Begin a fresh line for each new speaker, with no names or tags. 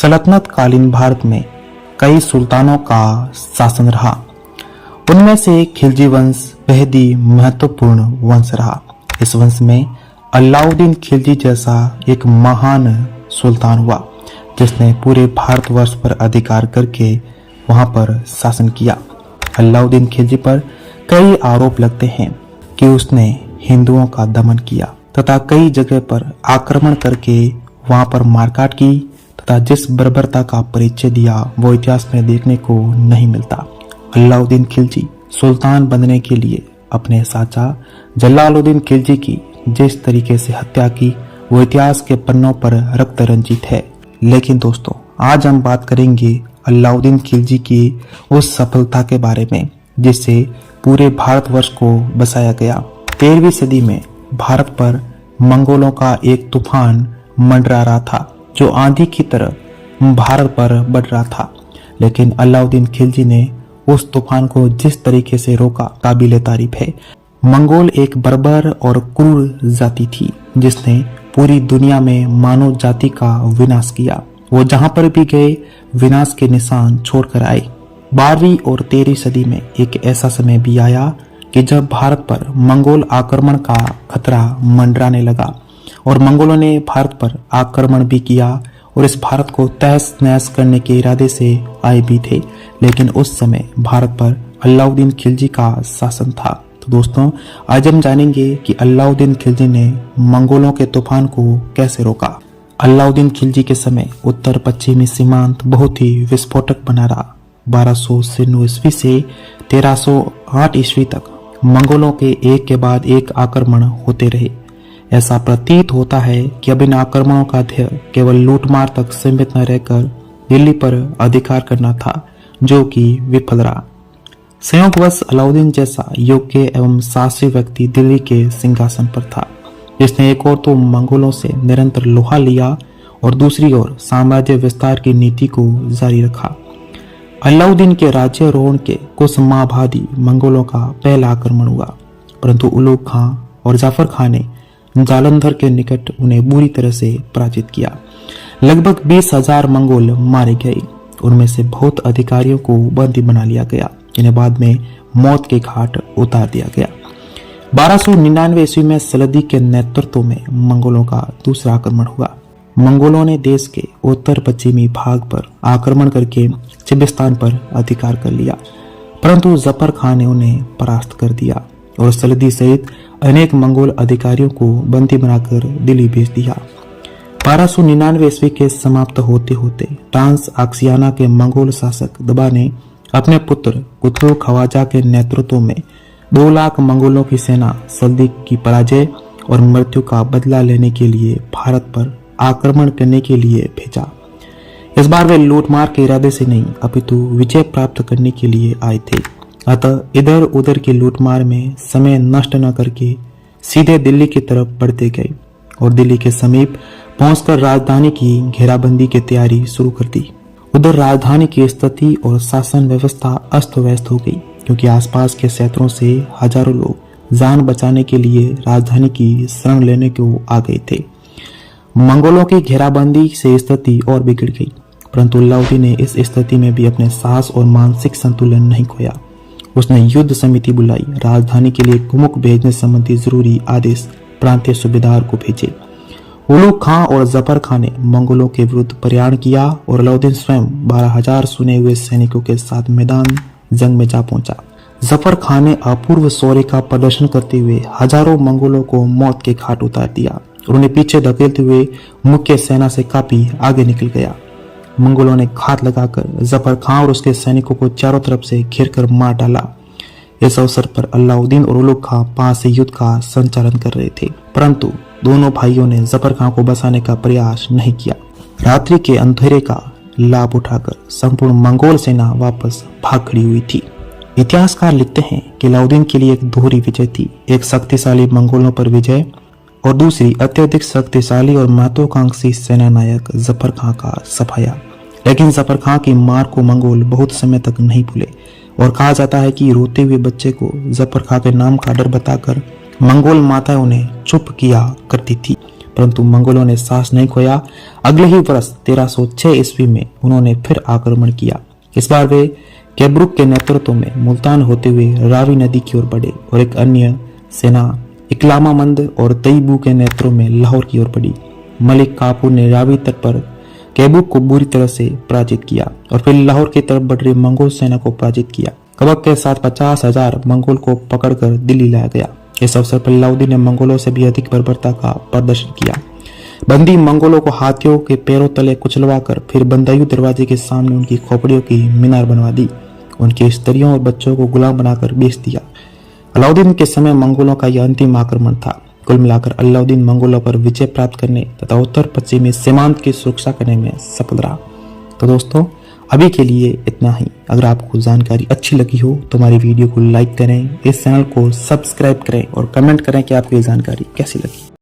सल्तनत कालीन भारत में कई सुल्तानों का शासन रहा। उनमें से खिलजी वंश बेहद ही महत्वपूर्ण वंश रहा। इस वंश में अलाउद्दीन खिलजी जैसा एक महान सुल्तान हुआ जिसने पूरे भारतवर्ष पर अधिकार करके वहां पर शासन किया। अलाउद्दीन खिलजी पर कई आरोप लगते हैं कि उसने हिंदुओं का दमन किया तथा कई जगह पर आक्रमण करके वहां पर मारकाट की तथा जिस बर्बरता का परिचय दिया वो इतिहास में देखने को नहीं मिलता। अलाउद्दीन खिलजी सुल्तान बनने के लिए अपने चाचा जलालुद्दीन खिलजी की जिस तरीके से हत्या की वो इतिहास के पन्नों पर रक्त रंजित है। लेकिन दोस्तों आज हम बात करेंगे अलाउद्दीन खिलजी की उस सफलता के बारे में जिससे पूरे भारतवर्ष को बसाया गया। 13वीं सदी में भारत पर मंगोलों का एक तूफान मंडरा रहा था जो आंधी की तरह भारत पर बढ़ रहा था। लेकिन अलाउद्दीन खिलजी ने उस तूफान को जिस तरीके से रोका काबिले तारीफ है। मंगोल एक बर्बर और क्रूर जाति थी जिसने पूरी दुनिया में मानव जाति का विनाश किया। वो जहां पर भी गए विनाश के निशान छोड़कर आए। 12वीं और 13वीं सदी में एक ऐसा समय भी आया कि जब भारत पर मंगोल आक्रमण का खतरा मंडराने लगा और मंगोलों ने भारत पर आक्रमण भी किया और इस भारत को तहस नहस करने के इरादे से आए भी थे। लेकिन उस समय भारत पर अलाउद्दीन खिलजी का शासन था। तो दोस्तों आज हम जानेंगे कि अलाउद्दीन खिलजी ने मंगोलों के तूफान को कैसे रोका। अलाउद्दीन खिलजी के समय उत्तर पश्चिमी सीमांत बहुत ही विस्फोटक बना रहा। 1296 ईस्वी से 1308 ईस्वी तक मंगोलों के एक के बाद एक आक्रमण होते रहे। ऐसा प्रतीत होता है कि अब इन आक्रमणों का ध्येय केवल लूटमार तक सीमित न रहकर दिल्ली पर अधिकार करना था जो कि विफल रहा। संयोगवश अलाउद्दीन जैसा योग्य एवं साहसी व्यक्ति दिल्ली के सिंहासन पर था जिसने एक ओर तो मंगोलों से निरंतर लोहा लिया और दूसरी ओर साम्राज्य विस्तार की नीति को जारी रखा। अलाउद्दीन के राज्यारोहण के कुछ माह बाद ही मंगोलों का पहला आक्रमण हुआ, परंतु उलुग खां और जाफर खां ने जालंधर के निकट उन्हें बुरी तरह से पराजित किया। लगभग 20,000 मंगोल मारे गए। उनमें से बहुत अधिकारियों को बंदी बना लिया गया जिन्हें बाद में मौत के घाट उतार दिया गया। 1299 ईस्वी में सलदी के नेतृत्व में मंगोलों का दूसरा आक्रमण हुआ। मंगोलों ने देश के उत्तर पश्चिमी भाग पर आक्रमण करके सिबिस्तान पर अधिकार कर लिया, परंतु जफर खान ने उन्हें परास्त कर दिया और सलदी सहित अनेक मंगोल अधिकारियों को बंदी बनाकर दिल्ली भेज दिया। 1299 ईस्वी के समाप्त होते होते ट्रांस आक्सियाना के मंगोल शासक दबा ने अपने पुत्र कुतुब खवाजा के नेतृत्व में 2 लाख मंगोलों की सेना सल्दी की पराजय और मृत्यु का बदला लेने के लिए भारत पर आक्रमण करने के लिए भेजा। इस बार वे लूटमार के इरादे से नहीं अपितु विजय प्राप्त करने के लिए आए थे। अतः इधर उधर की लूटमार में समय नष्ट न करके सीधे दिल्ली की तरफ बढ़ते गए और दिल्ली के समीप पहुंचकर राजधानी की घेराबंदी की तैयारी शुरू कर दी। उधर राजधानी की स्थिति और शासन व्यवस्था अस्त व्यस्त हो गई क्योंकि आसपास के क्षेत्रों से हजारों लोग जान बचाने के लिए राजधानी की शरण लेने को आ गए थे। मंगोलों की घेराबंदी से स्थिति और बिगड़ गई, परंतु अलाउद्दीन ने इस स्थिति में भी अपने साहस और मानसिक संतुलन नहीं खोया। उसने युद्ध समिति बुलाई, राजधानी के लिए कुमुक भेजने संबंधी जरूरी आदेश प्रांतीय सूबेदार को भेजे। उलुग खां और जफर खां ने मंगोलों के विरुद्ध प्रयाण किया और अलाउद्दीन स्वयं 12,000 सुने हुए सैनिकों के साथ मैदान जंग में जा पहुंचा। जफर खां ने अपूर्व शौर्य का प्रदर्शन करते हुए हजारों मंगोलों को मौत के घाट उतार दिया और उन्हें पीछे धकेलते हुए मुख्य सेना से काफी आगे निकल गया। मंगोलों ने घात लगाकर जफर खां और उसके सैनिकों को चारों तरफ से घेर कर मार डाला। इस अवसर पर अलाउद्दीन और उलुग खां पास से युद्ध का संचालन कर रहे थे, परंतु दोनों भाइयों ने जफर खां को बचाने का प्रयास नहीं किया। रात्रि के अंधेरे का लाभ उठाकर संपूर्ण मंगोल सेना वापस भाग खड़ी हुई थी। इतिहासकार लिखते हैं कि अलाउद्दीन के लिए एक दोहरी विजय थी, एक शक्तिशाली मंगोलों पर विजय और दूसरी अत्यधिक शक्तिशाली और महत्वाकांक्षी सेना नायक जफर खां का सफाया। लेकिन जफर खां की मार को मंगोल बहुत समय तक नहीं भूले और कहा जाता है कि रोते हुए बच्चे को जफर खां के नाम का डर बताकर मंगोल माताएं उन्हें चुप किया करती थी। परंतु मंगोलों ने साहस नहीं खोया। अगले ही वर्ष 1306 ईस्वी में उन्होंने फिर आक्रमण किया। इस बार वे केब्रुक के नेतृत्व में मुल्तान होते हुए रावी नदी की ओर बढ़े और एक अन्य सेना इकलामामंद और तईबू के नेतृत्व में लाहौर की ओर बढ़ी। मलिक काफूर ने रावी तट पर केबुक को बुरी तरह से पराजित किया और फिर लाहौर की तरफ बढ़ रही मंगोल सेना को पराजित किया। कबक के साथ 50,000 मंगोल को पकड़कर दिल्ली लाया गया। इस अवसर पर अलाउद्दीन ने मंगोलों से भी अधिक बर्बरता का प्रदर्शन किया। बंदी मंगोलों को हाथियों के पैरों तले कुचलवाकर फिर बंदायू दरवाजे के सामने उनकी खोपड़ियों की मीनार बनवा दी। उनकी स्त्रियों और बच्चों को गुलाम बनाकर बेच दिया। अलाउद्दीन के समय मंगोलों का यह अंतिम आक्रमण था। कुल मिलाकर अलाउद्दीन मंगोलों पर विजय प्राप्त करने तथा उत्तर पश्चिमी सीमांत की सुरक्षा करने में सफल रहा। तो दोस्तों, अभी के लिए इतना ही। अगर आपको जानकारी अच्छी लगी हो तो हमारी वीडियो को लाइक करें, इस चैनल को सब्सक्राइब करें और कमेंट करें कि आपको ये जानकारी कैसी लगी।